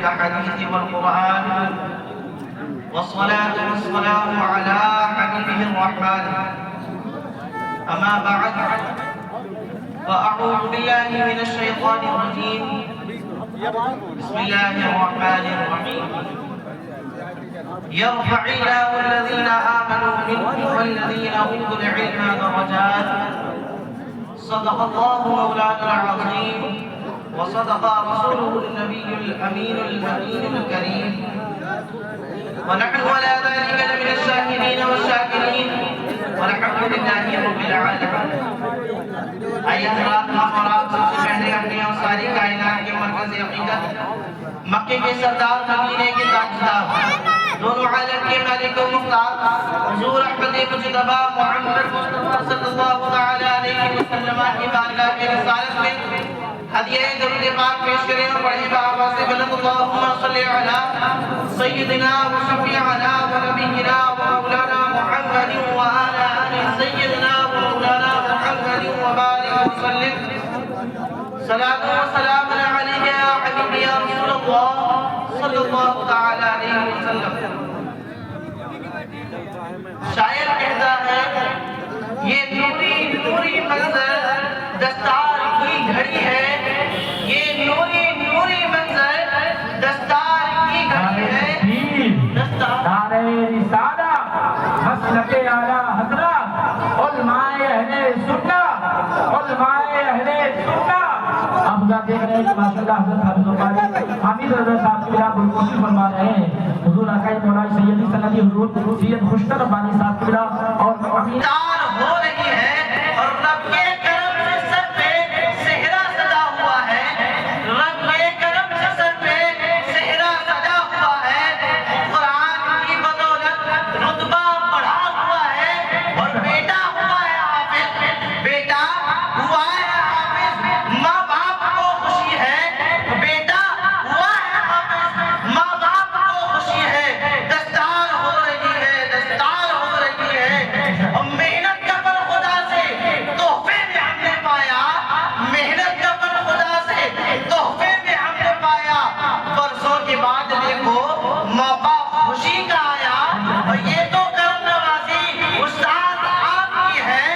الحديث والقرآن، والصلاة والسلام على حبيبه الرحمن. أما بعد، فأعوذ بالله من الشيطان الرجيم. بسم الله الرحمن الرحيم. يرفع الله الذين آمنوا منكم والذين أوتوا العلم درجات. صدق الله مولانا العظيم، وصدق رسوله النبي الأمين المكين الكريم، ونحن على ذلك لمن الشاهدين والشاكرين، والحمد لله رب العالمين. آئیے حضرات، ہم اور آپ سب سے پہلے اپنی اور ساری کائنات کے مرکز عقیدت مکے کے سردار، مدینے کے تاجدار، دونوں عالم کے مالک و مختار حضور احمد مجتبی محمد مصطفیٰ صلی اللہ علیہ وسلم کی بارگاہ کے رسالت میں ہدیہ درود پاک پیش کریں اور پڑھیں بآواز بلند اللہم صلی علی سیدنا و شفیعنا و نبینا و مولانا محمد و آلہ سیدنا و مولانا محمد و بارک وسلم. صلاة و سلام علیہ یا حبیبی یا رسول اللہ صلی اللہ تعالی علیہ وسلم. شاعر کہتا ہے یہ نوری نوری منظر دستار کی گھڑی ہے، یہ نوری نوری منظر دستار کی گھڑی ہے. نعرہ رسالہ مسلک اعلیٰ حضرت علماء اہل سنت، علماء اہل سنت. آپ دیکھ رہے ہیں کہ ماشاءاللہ حضرت حافظ القاری حامد رضا صاحب کی بلا بالکوشی فرما رہے ہیں. حضور آقائی مولائی سیدی سندی حضور سید خوشتر ربانی صاحب کی بلا اور امین ہو رہی ہے اور رب کے کرم سے سر پہ صحرا سجا ہوا ہے. رب کے کرم سے سر پہ صحرا سجا ہوا ہے. قرآن کی بدولت رتبہ بڑھا ہوا ہے اور بیٹا ہوا ہے حافظ. بیٹا ہوا ہے حافظ، ماں باپ کو خوشی ہے. بیٹا ہوا ہے حافظ، ماں باپ کو خوشی ہے. دستار ہو رہی ہے، دستار ہو رہی ہے. اور محنت کا پھل خدا سے تحفے میں ہم نے پایا، محنت کا پھل خدا سے تحفے میں ہم نے پایا. برسوں کے بعد دیکھو موقع خوشی کا آیا. اور یہ تو کرم نوازی استاد آپ کی ہے،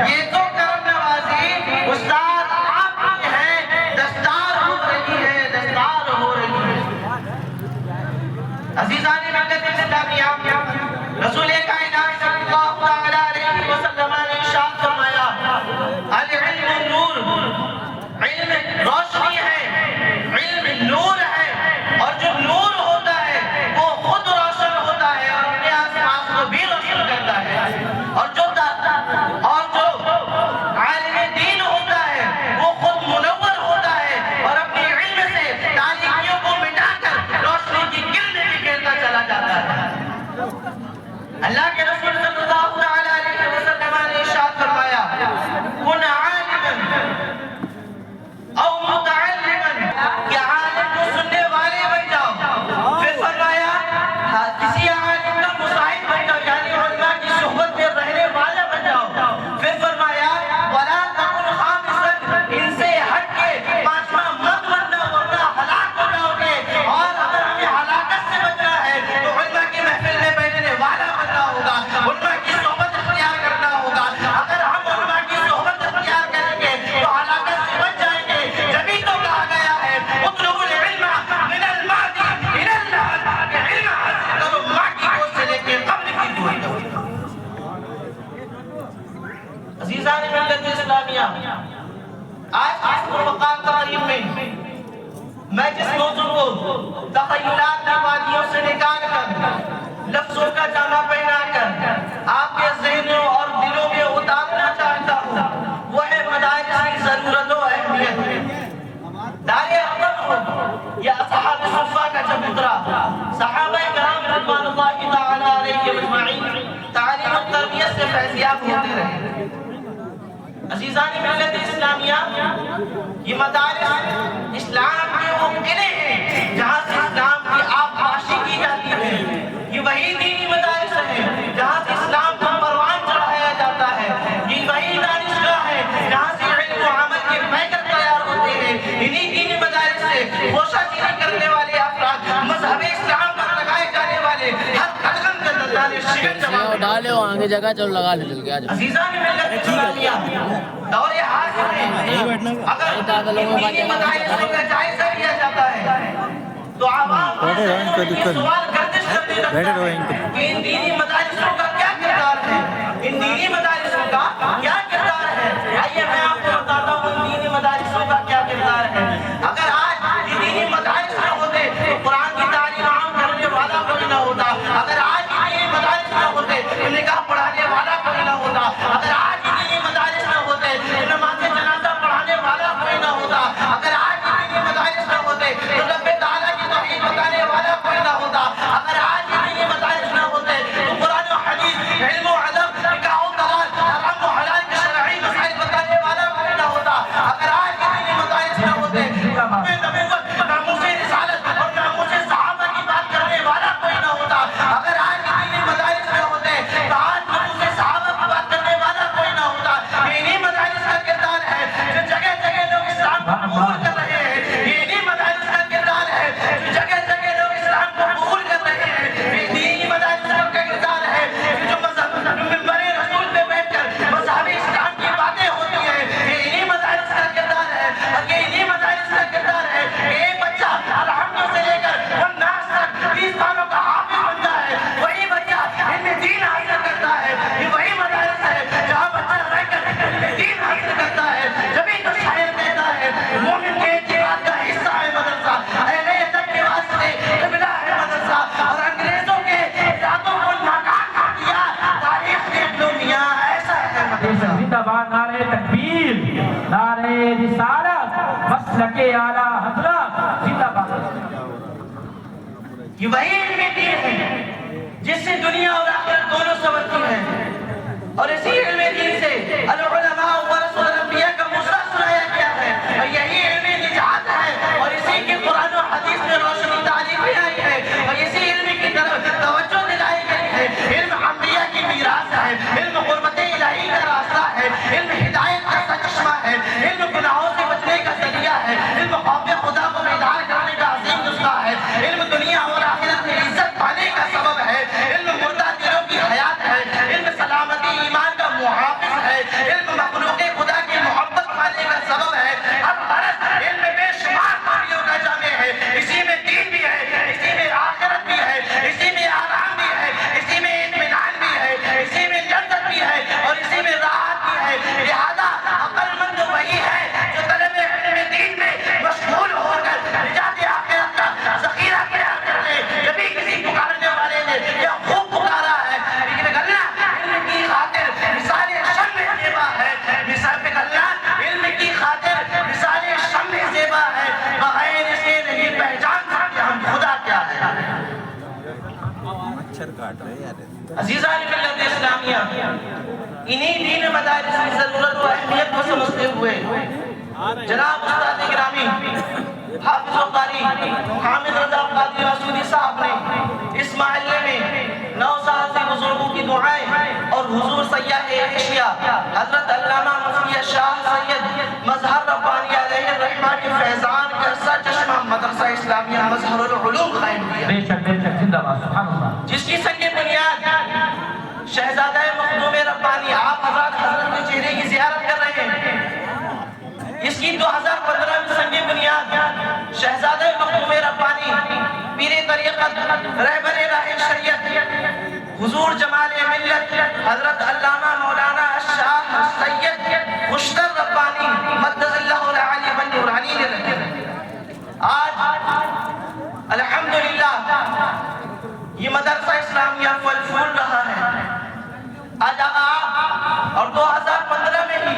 یہ تو کرم نوازی استاد آپ کی ہے. دستار ہو رہی ہے، دستار ہو رہی ہے. عزیزان ملت اسلامیہ، رسول کائنات صلی اللہ علیہ وسلم نے ارشاد فرمایا العلم نور، علم روشنی ہے، علم نور ہے. اور جو نور ہوتا ہے وہ خود روشن ہوتا ہے اور اپنے آس پاس کو بھی روشن کرتا ہے. اور جو عالم دین ہوتا ہے وہ خود منور ہوتا ہے اور اپنے علم سے تاریکیوں کو مٹا کر روشنی کی کرنیں بکھیرتا چلا جاتا ہے. اللہ کے رسول صلی اللہ علیہ وسلم نے ارشاد فرمایا کن عالما او متعلما، کہ عالم کو سننے والے بن جاؤ. پھر فرمایا کسی عالم کا مصاحب بن جاؤ، یعنی علماء کی صحبت میں رہنے والا بن جاؤ. پھر فرمایا ولا تکن خامسا، ان سے ہٹ کے پانچواں مت بننا ورنہ ہلاک ہو جاؤ گے. اور اگر ہمیں ہلاکت سے بچنا ہے تو علماء کی محفل میں بیٹھنے والا بننا ہوگا، علماء کی صحبت اختیار کرنا ہوگا. اگر ہم علماء کی صحبت اختیار کریں گے تو ہلاکت سے بچ جائیں گے. جبھی تو کہا گیا ہے اطلبوا العلم من المهد الى اللحد، کہ علم حاصل کرو ماں کی گود سے لے کے قبر کی گود تک. عزیزان ملت اسلامیہ، آج اس پروقار تقریب میں میں جس موضوع کو تخیلات کی وادیوں سے نکال کر لفظوں کا جامع پہنا کر آپ کے ذہنوں اور دلوں میں اتارنا چاہتا ہوں وہ ہے مدارس کی ضرورت و اہمیت. دار ارقم ہو یا اصحاب صفہ کا چبوترا، صحابہ کرام رضوان اللہ تعالی علیہ اجمعین تعلیم و تربیت سے فیضیاب ہوتے رہے. عزیزان ملت اسلامیہ، یہ مدارس اسلام کے وہ قلعے ہیں جہاں سے اسلام کی آبپاشی کی جاتی ہے. یہ وہی دینی مدارس ہیں جہاں سے اسلام کا پروان چڑھایا جاتا ہے. یہ وہی دانشگاہ ہے جہاں سے علم و عمل کے پیکر تیار ہوتے ہیں. انہی دینی مدارس سے گوشہ گیری کرنے والے افراد لگا لے وہ آگے جگہ چلو لگا لے چل کے آج عزیزان ملت اسلامیہ دور حاضر میں اگر دینی مدارسوں کا جائزہ لیا جاتا ہے تو عوام سوال گردش کرنے لگتا ہے کہ ان دینی مدارسوں کا کیا کردار ہے، ان دینی مدارسوں کا کیا کردار ہے۔ آئیے میں آپ کو بتاتا ہوں ان دینی مدارسوں کا کیا کردار ہے۔ اگر آج یہ دینی مدارس نہ ہوتے تو قرآن کی تعلیم عام کرنے والا کوئی نہ ہوتا، اگر آج یہ دینی مدارس نہ ہوتے تو نکاح پڑھانے والا کوئی نہ ہوتا، اگر آج یہ دینی مدارس نہ ہوتے تو نماز جنازہ پڑھانے والا کوئی نہ ہوتا، اگر آج یہ دینی مدارس نہ ہوتے تو رب تعالیٰ کی توحید بتانے والا کوئی نہ ہوتا، اگر آج یہ دینی مدارس نہ ہوتے تو قرآن و حدیث علم و ادب نکاح و طلاق حرام و حلال کے شرعی مسائل بتانے والا کوئی نہ ہوتا، اگر آج یہ دینی مدارس نہ ہوتے تو ناموس رسالت اور ناموس صحابہ کی بات کرنے والا کوئی نہ ہوتا، اگر آج یہ دینی مدارس نہ ہوتے تو آج ناموس صحابہ کی بات کرنے والا کوئی نہ ہوتا۔ یہ انہی مدارس کا کردار ہے جو جگہ جگہ لوگ اسلام کو قبول کر رہے ہیں، یہ انہی مدارس کا کردار ہے جو جگہ جگہ لوگ اسلام کو قبول کر رہے ہیں، یہ انہی مدارس کا کردار ہے جو منبر رسول پہ بیٹھ کر مذہب اسلام کی باتیں ہوتی ہیں، یہ انہی مدارس کا کردار ہے، اور یہ انہی مدارس کا کردار ہے کہ ایک بچہ الحمد سے لے کر والناس تک 20 سالوں کا حافظ بنتا ہے، وہی بچہ علم دین حاصل کرتا ہے، یہ وہی مدارس ہے جہاں بچہ رہ کر علم دین حاصل کرتا ہے۔ جبھی تو شاعر کہتا ہے مومن کے اعتقاد کا حصہ ہے مدرسہ، اہل ادب کے واسطے قبلہ ہے مدرسہ، اور انگریزوں کے ارادوں کو ناکام کر دیا تاریخ دیکھ لو میاں ایسا ہے مدرسہ۔ زندہ باد نعرہ تکبیر، نعرہ رسالت، مسلک اعلیٰ حضرت زندہ باد۔ یہ وہی علم دین ہے جس سے دنیا اور آخرت دونوں سنورتی ہیں، اور اسی علم دین سے العلماء ورثۃ الانبیاء کا مسئلہ سنایا گیا ہے، اور یہی علم نجات ہے، اور اسی کی قرآن و حدیث میں روشنی تعلیم آئی ہے، اور اسی علم کی طرف توجہ دلائی گئی ہے۔ علم انبیاء کی میراث ہے، علم قربت الہی کا راستہ ہے، علم ہدایت کا چشمہ ہے، علم گناہوں سے بچنے کا ذریعہ ہے، علم خوف خدا کو بیدار کرنے کا عظیم نسخہ ہے، علم دنیا اور آخرت میں عزت پانے کا سبب ہے، علم مردہ دلوں کی حیات ہے، علم سلامتی ایمان کا محافظ ہے، علم مخلوق خدا کی محبت پانے کا سبب ہے۔ ہر طرف علم بے شمار خوبیوں کا جامع ہے، اسی میں دین بھی ہے، اسی میں آخرت بھی ہے، اسی میں آرام بھی ہے، اسی میں اطمینان بھی ہے، اسی میں لذت بھی ہے، اور اسی میں راحت بھی ہے۔ لہذا عقل مند وہی ہے جو طلب علم دین میں مشغول ہو کر نجات آخرت کا ذخیرہ تیار کر لے۔ کبھی کسی پکارنے والے نے یہ خوب پکارا ہے، لیکن اللہ علم کی خاطر مثال شمع زیبا ہے، مثال پہ اللہ علم کی خاطر مثال شمع زیبا ہے، بغیر اسے نہیں پہچان سکتے ہم خدا کیا ہے۔ عزیزان ملت اسلامیہ، انہی دین مدارس کی ضرورت و اہمیت کو سمجھتے ہوئے جناب استاد گرامی حافظ و قاری حامد رضا قادری مسعودی صاحب نے اس محلے میں 9 سال سے بزرگوں کی دعائیں اور حضور سیاح ایشیا حضرت علامہ مفتی شاہ سید مظہر ربانی علیہ الرحمہ کے فیضان کا سرچشمہ مدرسہ اسلامیہ مظہر العلوم قائم کیا، بے شک زندہ باد، سبحان اللہ، جس کی سنگ بنیاد شہزادہ مخدوم ربانی آپ حضرات حضرت کے چہرے کی زیارت کر رہے ہیں۔ اس کی 2015 میں سنگ بنیاد شہزادہ مخدوم ربانی پیر طریقت رہبر راہ شریعت حضور جمال ملت حضرت علامہ مولانا شاہ سید خوشتر ربانی مدد اللہ العالی والنورانی نے رکھے۔ آج الحمدللہ یہ مدرسہ اسلامیہ پھل پھول رہا ہے۔ آج آپ اور 2015 میں ہی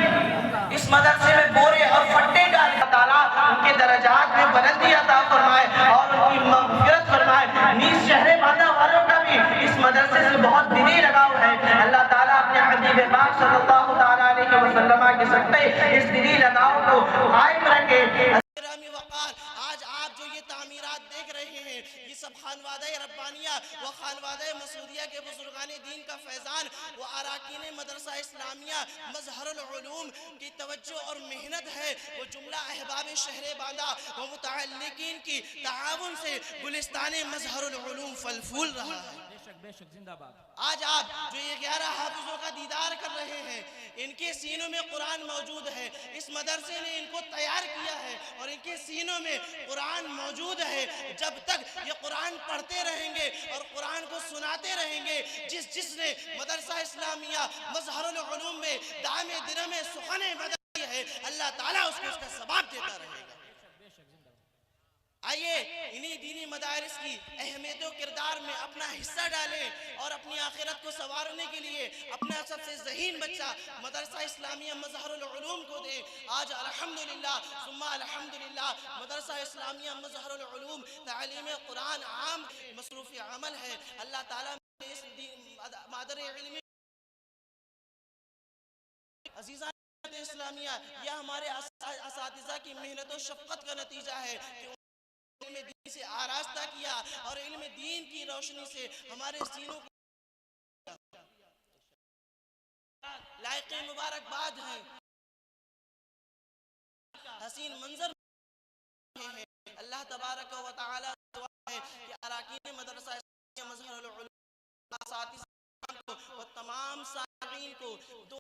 اس مدرسے میں بورے اور پھٹے ڈالے، اللہ تعالیٰ ان کے درجات میں بلندی عطا فرمائے اور ان کی مغفرت فرمائے۔ نیز شہر مادہ والوں کا بھی اس مدرسے سے بہت دلی لگاؤ ہے، اللہ تعالیٰ اپنے حبیب پاک صلی اللہ تعالیٰ علیہ وسلم کے صدقے اس دلی لگاؤ کو قائم رکھے۔ آج آپ جو یہ تعمیرات دیکھ رہے ہیں رہے ہیں، یہ سب خانوادہ ربانیہ و خانوادہ مسعودیہ کے بزرگان دین کا فیضان و اراکین مدرسہ اسلامیہ مظہر العلوم کی توجہ اور محنت ہے، وہ جملہ احباب شہر باندہ و متعلقین کی تعاون سے گلستان مظہر العلوم پھل پھول رہا ہے۔ بے شک زندہ باد۔ آج آپ جو یہ 11 حافظوں کا دیدار کر رہے ہیں، ان کے سینوں میں قرآن موجود ہے، اس مدرسے نے ان کو تیار کیا ہے اور ان کے سینوں میں قرآن موجود ہے۔ جب تک یہ قرآن پڑھتے رہیں گے اور قرآن کو سناتے رہیں گے، جس نے مدرسہ اسلامیہ مظہر العلوم میں دام درم سخن مدرسہ ہے، اللہ تعالیٰ اس کو اس کا ثواب دیتا رہے گا۔ آئیے انہی دینی مدارس کی اہمیت و کردار میں اپنا حصہ ڈالیں اور اپنی آخرت کو سنوارنے کے لیے اپنا سب سے ذہین بچہ مدرسہ اسلامیہ مظہر العلوم کو دیں۔ آج الحمدللہ ثم الحمدللہ مدرسہ اسلامیہ مظہر العلوم تعلیم قرآن عام مصروف عمل ہے۔ اللہ تعالیٰ اس مادر علمی عزیزان اسلامیہ، یہ ہمارے اساتذہ کی محنت و شفقت کا نتیجہ ہے کہ علم دین سے آراستہ کیا اور علم دین کی روشنی سے ہمارے سینوں کو لائق مبارکباد ہیں، حسین منظر ہیں۔ اللہ تبارک و تعالی دعا ہے کہ اراکین مدرسہ مظہر العلوم اساتذہ کو و تمام سامعین کو دو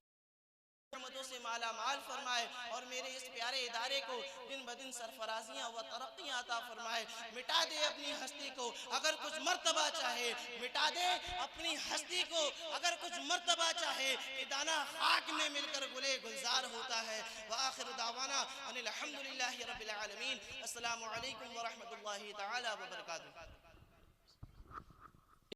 رحمتوں سے مالا مال فرمائے اور میرے اس پیارے ادارے کو دن بدن سرفرازیاں و ترقیاں عطا فرمائے۔ مٹا دے اپنی ہستی کو اگر کچھ مرتبہ چاہے، مٹا دے اپنی ہستی کو اگر کچھ مرتبہ چاہے، کہ دانا خاک میں مل کر گلے گلزار ہوتا ہے۔ وآخر دعوانا ان الحمدللہ رب العالمین۔ السلام علیکم ورحمۃ اللہ تعالی وبرکاتہ۔